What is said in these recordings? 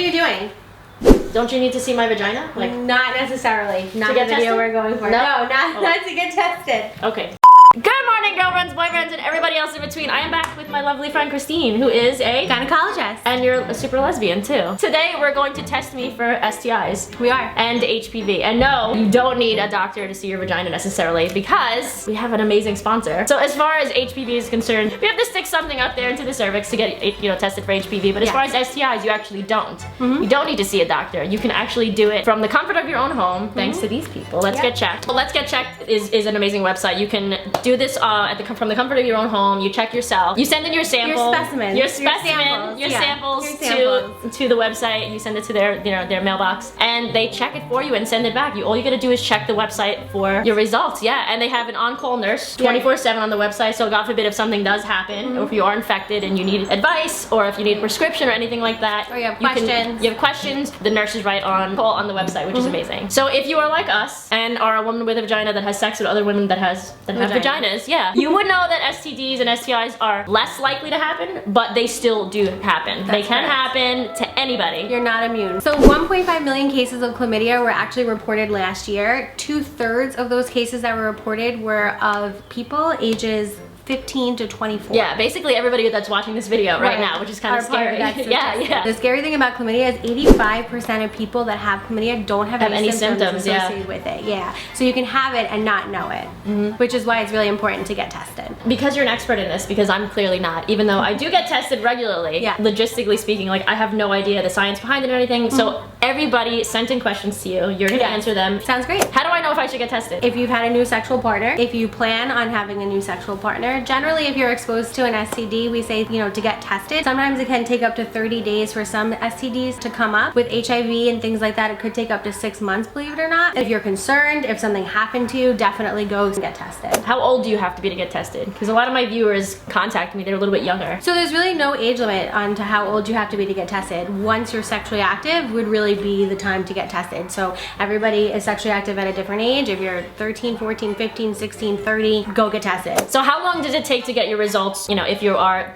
you doing? Don't you need to see my vagina? Like, not necessarily. Not the video tested? we're going for. No, not to get tested. Okay. Good morning, girlfriends, boyfriends, and everybody else in between. I am back with my lovely friend Christine, who is a gynecologist. And you're a super lesbian too. Today we're going to test me for STIs. We are. And HPV. And no, you don't need a doctor to see your vagina necessarily because we have an amazing sponsor. So as far as HPV is concerned, we have to stick something up there into the cervix to get it, tested for HPV. But as far as STIs, you actually don't. You don't need to see a doctor. You can actually do it from the comfort of your own home, thanks to these people. Let's Get Checked. Well, Let's Get Checked is an amazing website. You can do this from the comfort of your own home. You check yourself. You send in your sample. Your specimen. Your samples to the website. You send it to their mailbox, and they check it for you and send it back. All you gotta do is check the website for your results. Yeah, and they have an on-call nurse 24/7 on the website. So God forbid if something does happen, or if you are infected and you need advice, or if you need a prescription or anything like that, or you have questions. You have questions. The nurse is right on call on the website, which is amazing. So if you are like us and are a woman with a vagina that has sex with other women that have vaginas, you would know that STDs and STIs are less likely to happen, but they still do happen. They can happen to anybody. You're not immune. So 1.5 million cases of chlamydia were actually reported last year. 2/3 of those cases that were reported were of people ages 15 to 24. Yeah, basically everybody that's watching this video right now, which is kind of scary. Yeah. The scary thing about chlamydia is 85% of people that have chlamydia don't have any symptoms associated with it. Yeah. So you can have it and not know it, which is why it's really important to get tested. Because you're an expert in this, because I'm clearly not, even though I do get tested regularly. Yeah. Logistically speaking, like I have no idea the science behind it or anything. So everybody sent in questions to you. You're gonna answer them. Sounds great. How do I know if I should get tested? If you've had a new sexual partner, if you plan on having a new sexual partner, generally if you're exposed to an STD, we say, to get tested. Sometimes it can take up to 30 days for some STDs to come up. With HIV and things like that, it could take up to 6 months, believe it or not. If you're concerned, if something happened to you, definitely go and get tested. How old do you have to be to get tested? Because a lot of my viewers contact me, they're a little bit younger. So there's really no age limit on to how old you have to be to get tested. Once you're sexually active would really be the time to get tested. So everybody is sexually active at a different age. If you're 13, 14, 15, 16, 30, go get tested. So how long does it take to get your results, if you are,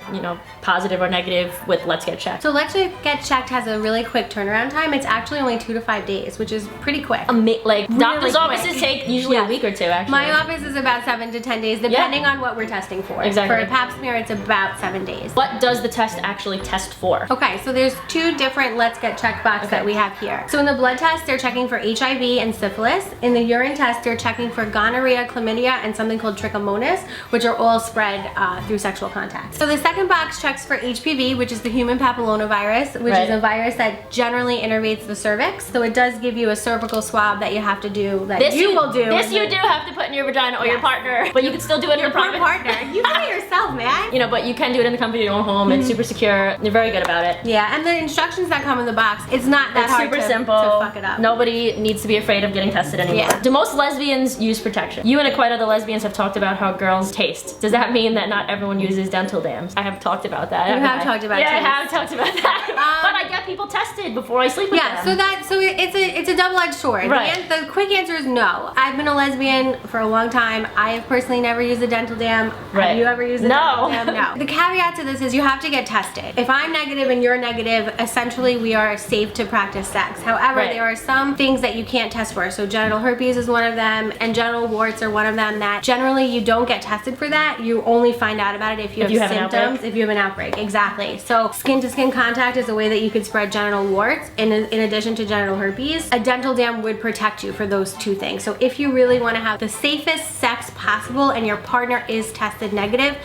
positive or negative with Let's Get Checked? So Let's Get Checked has a really quick turnaround time. It's actually only 2 to 5 days, which is pretty quick. Doctor's offices take usually a week or two, actually. My office is about 7 to 10 days, depending on what we're testing for. Exactly. For a pap smear, it's about 7 days. What does the test actually test for? Okay, so there's 2 different Let's Get Checked boxes that we have here. So in the blood test, they're checking for HIV and syphilis. In the urine test, they're checking for gonorrhea, chlamydia, and something called trichomonas, which are all spread through sexual contact. So the second box checks for HPV, which is the human papillomavirus, which is a virus that generally innervates the cervix. So it does give you a cervical swab that you have to do, This you do have to put in your vagina or your partner, but you can still do it in the private. partner. You do it yourself, man. But you can do it in the comfort of your own home. It's super secure. You're very good about it. Yeah, and the instructions that come in the box, it's not that hard super simple to fuck it up. Nobody needs to be afraid of getting tested anymore. Yeah. Do most lesbians use protection? You and quite other lesbians have talked about how girls taste. Does that mean that not everyone uses dental dams? I have talked about that. You have talked about I have talked about that. But I get people tested before I sleep with them. So it's a double-edged sword. Right. The quick answer is no. I've been a lesbian for a long time. I have personally never used a dental dam. Right. Have you ever used a dental dam? No. The caveat to this is you have to get tested. If I'm negative and you're negative, essentially we are safe to practice sex. However, there are some things that you can't test for. So genital herpes is one of them, and genital warts are one of them that generally you don't get tested for that. You only find out about it if you have symptoms, if you have an outbreak. Exactly. So skin-to-skin contact is a way that you could spread genital warts in addition to genital herpes. A dental dam would protect you for those 2 things. So if you really want to have the safest sex possible and your partner is tested negative,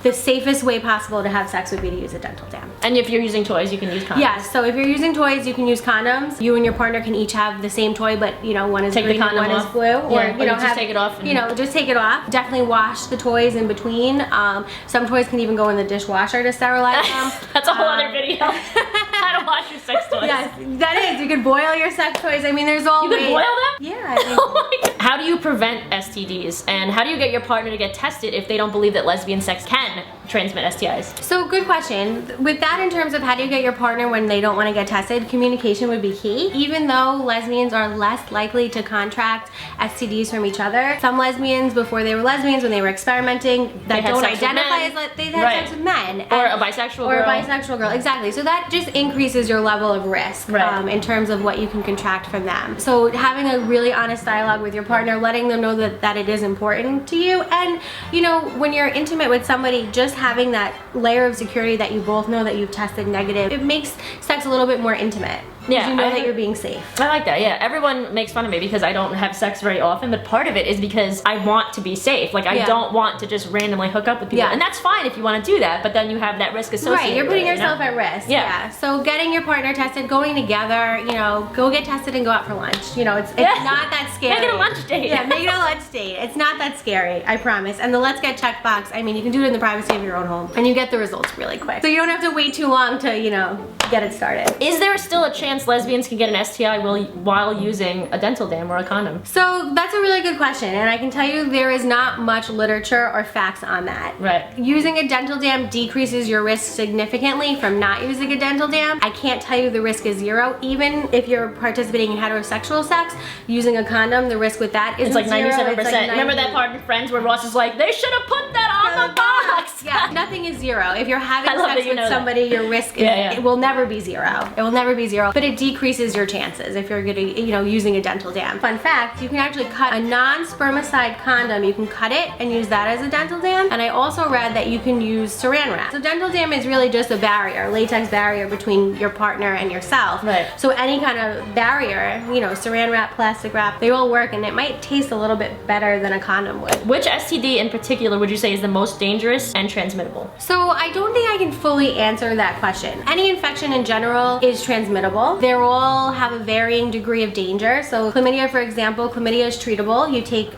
the safest way possible to have sex would be to use a dental dam. And if you're using toys, you can use condoms. Yes, so if you're using toys, you can use condoms. You and your partner can each have the same toy, but one is green and one is blue. Or just take it off. Just take it off. Definitely wash the toys in between. Some toys can even go in the dishwasher to sterilize them. That's a whole other video. How to wash your sex toys. Yes, that is. You could boil your sex toys. I mean, there's all ways. You could boil them? Yeah. Oh my God. How do you prevent STDs? And how do you get your partner to get tested if they don't believe that lesbian sex can transmit STIs? So good question. With that, in terms of how do you get your partner when they don't want to get tested, communication would be key. Even though lesbians are less likely to contract STDs from each other, some lesbians before they were lesbians, when they were experimenting, that don't identify as they had sex with men. Or a bisexual girl. Or a bisexual girl, exactly. So that just increases your level of risk in terms of what you can contract from them. So having a really honest dialogue with your partner, letting them know that it is important to you. And you know, when you're intimate with somebody, just having that layer of security that you both know that you've tested negative, it makes sex a little bit more intimate. Yeah, you know that you're being safe. I like that, yeah. Everyone makes fun of me because I don't have sex very often, but part of it is because I want to be safe. Like, I don't want to just randomly hook up with people. And that's fine if you want to do that, but then you have that risk associated Right, you're putting with it, yourself at risk. Yeah. So getting your partner tested, going together, you know, go get tested and go out for lunch. You know, it's not that scary. Make it a lunch date. Yeah, make it a lunch date. It's not that scary, I promise. And the let's get checked box, I mean, you can do it in the privacy of your own home, and you get the results really quick. So you don't have to wait too long to, you know, get it started. Is there still a chance lesbians can get an STI while using a dental dam or a condom? So that's a really good question, and I can tell you there is not much literature or facts on that. Right. Using a dental dam decreases your risk significantly from not using a dental dam. I can't tell you the risk is zero. Even if you're participating in heterosexual sex, using a condom, the risk with that isn't it's like 97%. It's like Remember that part in Friends where Ross is like, they should have put that on the box. Yeah, nothing is zero. If you're having sex with somebody, your risk is, it will never be zero. It will never be zero, but it decreases your chances if you're gonna, you know, using a dental dam. Fun fact, you can actually cut a non-spermicide condom. You can cut it and use that as a dental dam. And I also read that you can use saran wrap. So dental dam is really just a barrier, latex barrier between your partner and yourself. Right. So any kind of barrier, you know, saran wrap, plastic wrap, they all work, and it might taste a little bit better than a condom would. Which STD in particular would you say is the most dangerous and transmittable? So I don't think I can fully answer that question. Any infection in general is transmittable. They all have a varying degree of danger. So chlamydia, for example, chlamydia is treatable. You take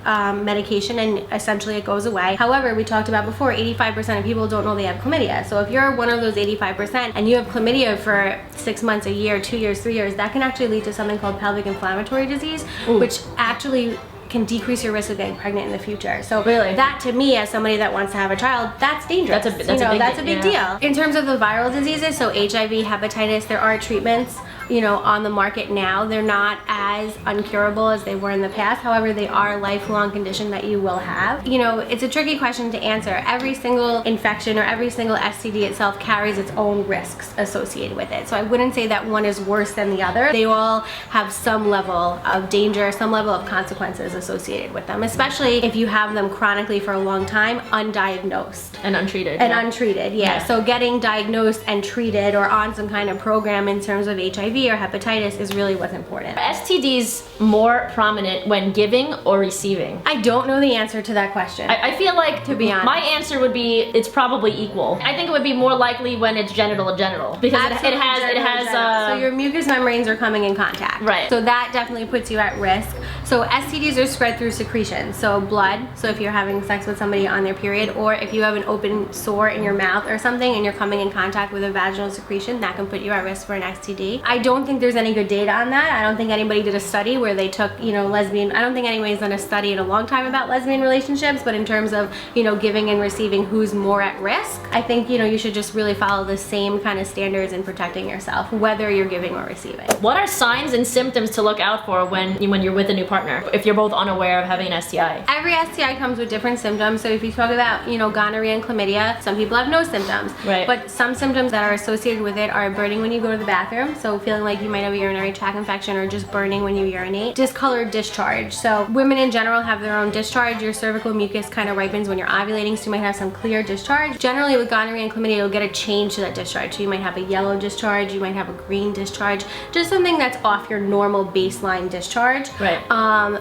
medication and essentially it goes away. However, we talked about before, 85% of people don't know they have chlamydia. So if you're one of those 85% and you have chlamydia for 6 months, a year, 2 years, 3 years, that can actually lead to something called pelvic inflammatory disease, which actually can decrease your risk of getting pregnant in the future. So really, that to me, as somebody that wants to have a child, that's dangerous. That's a big deal. In terms of the viral diseases, so HIV, hepatitis, there are treatments, you know, on the market now. They're not as uncurable as they were in the past. However, they are a lifelong condition that you will have. You know, it's a tricky question to answer. Every single infection or every single STD itself carries its own risks associated with it. So I wouldn't say that one is worse than the other. They all have some level of danger, some level of consequences associated with them, especially if you have them chronically for a long time, undiagnosed. And untreated. And untreated, yeah. So getting diagnosed and treated or on some kind of program in terms of HIV or hepatitis is really what's important. Are STDs more prominent when giving or receiving? I don't know the answer to that question. I feel like, to be honest, my answer would be it's probably equal. I think it would be more likely when it's genital to genital because it has so your mucous membranes are coming in contact. Right. So that definitely puts you at risk. So STDs are spread through secretion. So blood, so if you're having sex with somebody on their period, or if you have an open sore in your mouth or something and you're coming in contact with a vaginal secretion, that can put you at risk for an STD. I don't think there's any good data on that. I don't think anybody did a study where they took, you know, lesbian, I don't think anybody's done a study in a long time about lesbian relationships, but in terms of, you know, giving and receiving who's more at risk, I think, you know, you should just really follow the same kind of standards in protecting yourself, whether you're giving or receiving. What are signs and symptoms to look out for when you're with a new partner, if you're both unaware of having an STI? Every STI comes with different symptoms. So if you talk about, you know, gonorrhea and chlamydia, some people have no symptoms. Right. But some symptoms that are associated with it are burning when you go to the bathroom, so feeling like you might have a urinary tract infection, or just burning when you urinate. Discolored discharge. So women in general have their own discharge. Your cervical mucus kind of ripens when you're ovulating, so you might have some clear discharge. Generally with gonorrhea and chlamydia, you'll get a change to that discharge. So you might have a yellow discharge, you might have a green discharge, just something that's off your normal baseline discharge. Right.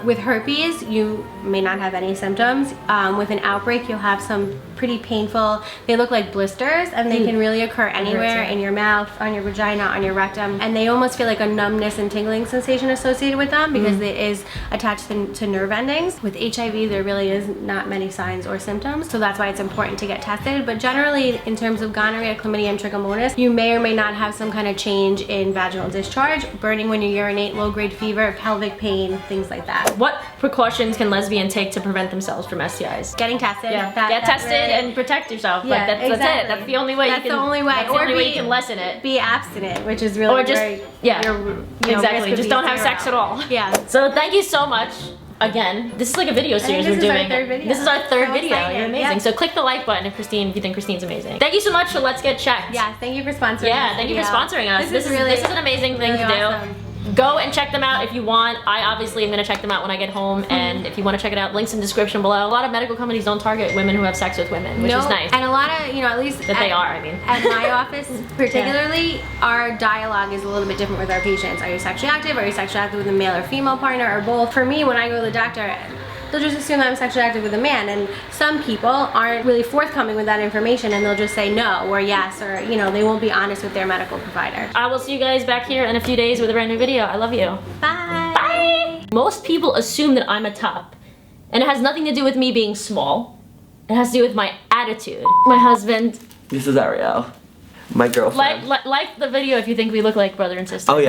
With herpes, you may not have any symptoms. With an outbreak, you'll have some pretty painful, they look like blisters, and they can really occur anywhere in your mouth, on your vagina, on your rectum, and they almost feel like a numbness and tingling sensation associated with them because it is attached to nerve endings. With HIV, there really is not many signs or symptoms, so that's why it's important to get tested. But generally, in terms of gonorrhea, chlamydia, and trichomonas, you may or may not have some kind of change in vaginal discharge, burning when you urinate, low-grade fever, pelvic pain, things like that. What precautions can lesbians take to prevent themselves from STIs? Getting tested. Yeah. Get tested. and protect yourself. Yeah, Like that's it. That's the only way That's you can. the only way. That's the Or only way be- you can lessen it. Be abstinent, which is really Or just very, yeah, your, you know, exactly. risk Just would don't be have sex at zero. all. Yeah. So thank you so much. Again, this is like a video series this we're is our doing. third video. This is our third So video. exciting. You're amazing. Yeah. So click the like button if you think Christine's amazing. Thank you so much for Let's Get Checked. Yeah, thank you for sponsoring Yeah, this thank you for video. sponsoring us. This is really, this is an amazing thing really to do. awesome. Go and check them out if you want. I obviously am gonna check them out when I get home, and if you want to check it out, links in the description below. A lot of medical companies don't target women who have sex with women, which is nice. And a lot of, you know, at least That they are, I mean. At my office, particularly, our dialogue is a little bit different with our patients. Are you sexually active? Are you sexually active with a male or female partner, or both? For me, when I go to the doctor, they'll just assume that I'm sexually active with a man, and some people aren't really forthcoming with that information, and they'll just say no or yes, or you know, they won't be honest with their medical provider. I will see you guys back here in a few days with a brand new video. I love you. Bye. Bye. Most people assume that I'm a top, and it has nothing to do with me being small. It has to do with my attitude. My husband. This is Arielle, my girlfriend. Like the video if you think we look like brother and sister. Oh yeah.